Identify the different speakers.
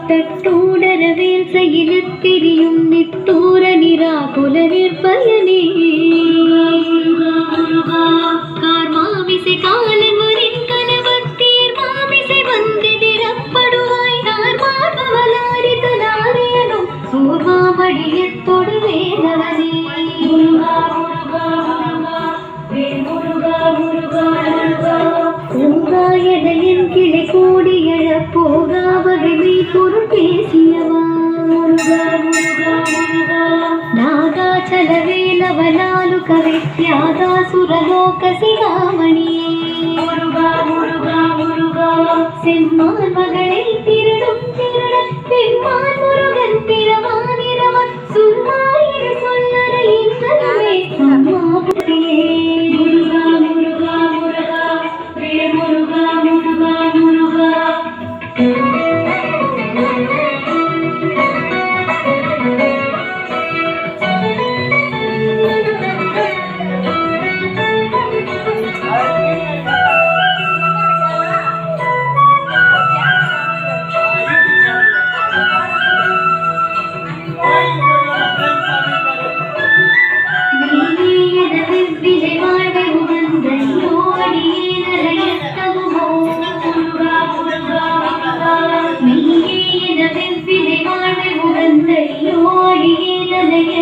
Speaker 1: தட்டூடரவேல் செயலத்திரியும் நிட்டூர நிராகுல நிர்பயனே கார்மாமிசை காலன்வரின் கணவத்தீர் மாமிசை வந்து நிரப்படுவாய் நார்மார்பவலாரிதலாரியனும் சூர்மாமடியத்தொடு வேதவனே பூங்காயனையின் கிளை கூடி எழப்போகா வகைமை பொருள் பேசியவா நாகாச்சலவேலவனாலு கவித்யாதா சுரலோக சிகாமணியே செம்மான் மகளை திருடும் திருடன் பெம்மான் முருகன் பிறவானிரவன் சும்மாயிரு சொல்லற இன்னமே அம்மா புட்டியே
Speaker 2: ோடியே